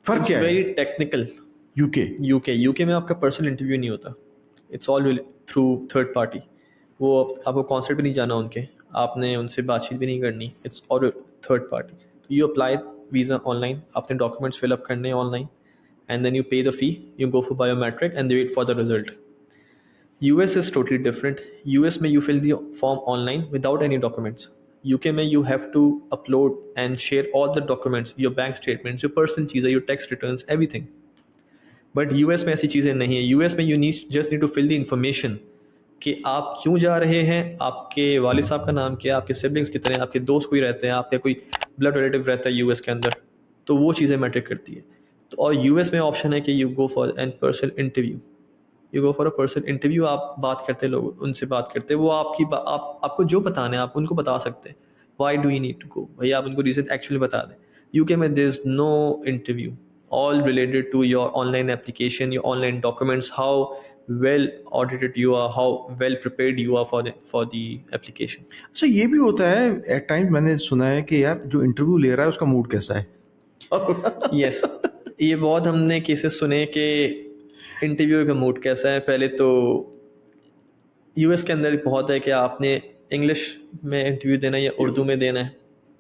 फ़र्क क्या है? Very technical. यूके? यूके में आपका पर्सनल इंटरव्यू नहीं होता, it's all through third party. वो आपको कॉन्सर्ट भी नहीं जाना उनके, आपने उनसे बातचीत भी नहीं करनी, इट्स ऑल थर्ड पार्टी। तो यू अप्लाई वीज़ा ऑनलाइन, अपने डॉक्यूमेंट्स फिलअप करने online, and then you pay the fee, you go for biometric and they wait for the result. US is totally different. US में you fill the form online without any documents. UK में you have to upload and share all the documents, your bank statements, your personal चीज़ें, your tax returns, everything. But US में ऐसी चीज़ें नहीं है। US में you just need to fill the information कि आप क्यों जा रहे हैं, आपके वालिद साहब का नाम क्या है, आपके सिबलिंग्स कितने हैं, आपके दोस्त कोई रहते हैं, आपका कोई ब्लड रिलेटिव रहता है US के अंदर, तो वो चीज़ें मैटर करती है। तो और US में ऑप्शन है कि you go for an person interview, you go for a person interview, आप बात करते लोग उनसे बात करते, वो आपको जो बताना है आप उनको बता सकते हैं। Why do you need to go, भैया आप उनको रीज़न एक्चुअली बता दें। यूके में there is no interview, all related to your online application, your online documents, how well audited you are, how well prepared you are for the application. अच्छा, ये भी होता है एट टाइम्स, मैंने सुना है कि यार जो इंटरव्यू ले रहा है उसका मूड कैसा है? Yes, ये बहुत हमने केसेस सुने कि इंटरव्यू का मूड कैसा है। पहले तो यूएस के अंदर बहुत है कि आपने इंग्लिश में इंटरव्यू देना है या उर्दू में देना है।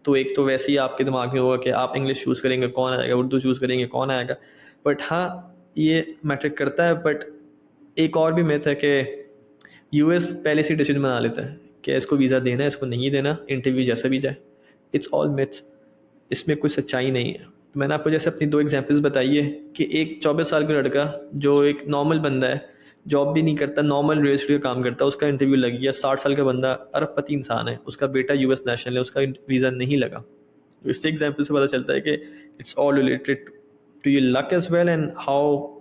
तो एक तो वैसे ही आपके दिमाग में होगा कि आप इंग्लिश चूज़ करेंगे कौन आएगा, उर्दू चूज़ करेंगे कौन आएगा। बट हाँ, ये मैटर करता है। बट एक और भी मिथ है कि यूएस पहले से डिसीजन बना लेता है कि इसको वीज़ा देना है, इसको नहीं देना, इंटरव्यू जैसा भी जाए। इट्स ऑल मिथ्स, इसमें कोई सच्चाई नहीं है। तो मैंने आपको जैसे अपनी 2 एग्जांपल्स बताई है कि एक 24 साल का लड़का जो एक नॉर्मल बंदा है, जॉब भी नहीं करता, नॉर्मल रियल एस्टेट का काम करता है, उसका इंटरव्यू लग गया। 60 साल का बंदा अरबपति इंसान है, उसका बेटा यूएस नेशनल है, उसका वीज़ा नहीं लगा। तो इससे एग्जाम्पल से पता चलता है कि it's all related to your luck as well and how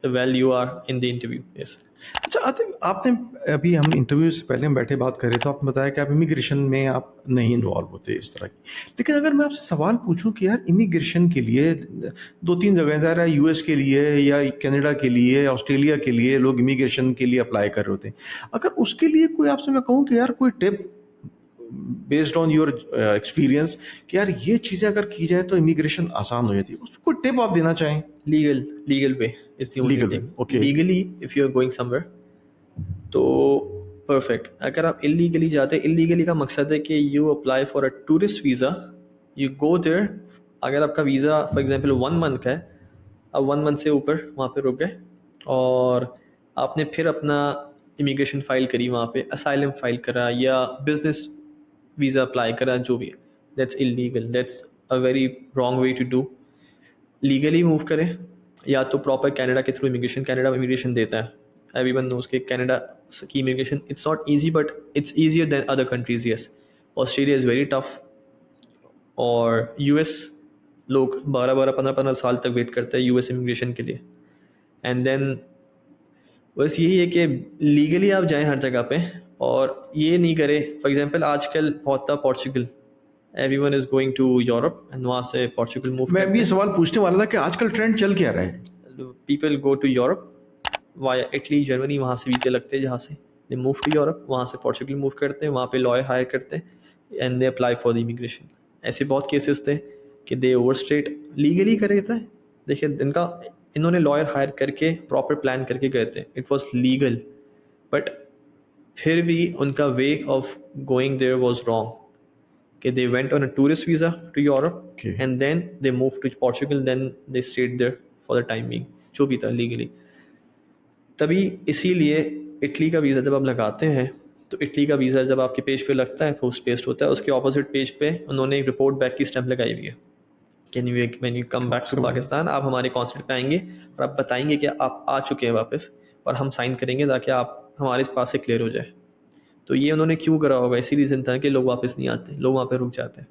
well you are in the interview. Yes. अच्छा आतिफ, आपने अभी हम इंटरव्यू से पहले हम बैठे बात कर रहे थे, आपने बताया कि आप इमिग्रेशन में आप नहीं इन्वॉल्व होते इस तरह की। लेकिन अगर मैं आपसे सवाल पूछूं कि यार इमिग्रेशन के लिए 2-3 जगह ज़ाहिर है, यूएस के लिए या कनाडा के लिए, ऑस्ट्रेलिया के लिए लोग इमिग्रेशन के लिए अप्लाई कर रहे होते हैं। अगर उसके लिए कोई आपसे मैं कहूँ कि यार कोई tip based on your experience कि यार ये चीज़ें अगर की जाए तो इमिग्रेशन आसान हो जाती है, उसको कोई टिप आप देना चाहें? Legal way is the only legal way, thing. Okay. Legally if you are going somewhere तो परफेक्ट। अगर आप इलीगली जाते, इलीगली का मकसद है कि you apply for a tourist visa, you go there. अगर आपका वीज़ा फॉर एग्जांपल 1 मंथ का है, अब 1 मंथ से ऊपर वहाँ पे रुक गए और आपने फिर अपना इमिग्रेशन फ़ाइल करी वहाँ पे, असाइलम फ़ाइल करा या बिजनेस वीज़ा अप्लाई करा, जो भी है, that's illegal, that's a very wrong way to do. Legally move करें या तो प्रॉपर कनाडा के थ्रू इमिग्रेशन, कनाडा इमिग्रेशन देता है। एवरीवन नोज के कनाडा की immigration it's not easy but it's easier than other countries. Yes, Australia is very tough. और US लोग 12-12, 15-15 साल तक वेट करते हैं यूएस इमिग्रेशन के लिए। एंड देन बस यही है कि लीगली आप जाएं हर जगह पे, और ये नहीं करें। फॉर एग्जांपल आजकल बहुत था Portugal, everyone is going to Europe and वहाँ से पोर्चुगल मूव मैं करते भी ये हैं। सवाल पूछने वाला था कि आजकल ट्रेंड चल क्या रहा है? People go to Europe via Italy, Germany, वहाँ से वीज़े लगते हैं जहाँ से दे मूव टू यूरोप, वहाँ से पोर्चुगल मूव करते हैं, वहाँ पे लॉयर हायर करते हैं and they apply for the immigration. ऐसे बहुत केसेस थे कि दे ओवर स्टेट लीगली कर रहे थे। देखिए इनका, इन्होंने लॉयर हायर करके प्रॉपर प्लान करके गए थे, इट वॉज लीगल, बट फिर भी उनका way of going there was wrong कि they went on a tourist visa to Europe Okay. and then they moved to Portugal, then they stayed there for the time being, जो भी था legally. तभी इसीलिए Italy का visa जब आप लगाते हैं, तो इटली का वीज़ा जब आपके पेज पे लगता है, पोस्ट पेस्ट होता है, उसके ऑपोजिट पेज पे उन्होंने एक रिपोर्ट बैक की स्टैंप लगाई हुई है। Can you when you come back to Pakistan, आप हमारे कॉन्सुलेट पे आएंगे और आप बताएंगे कि आप आ चुके हैं वापस, और हम साइन करेंगे ताकि आप हमारे पास से क्लियर हो जाए। तो ये उन्होंने क्यों करा होगा, इसी रीज़न था कि लोग वापस नहीं आते, लोग वहाँ पे रुक जाते हैं।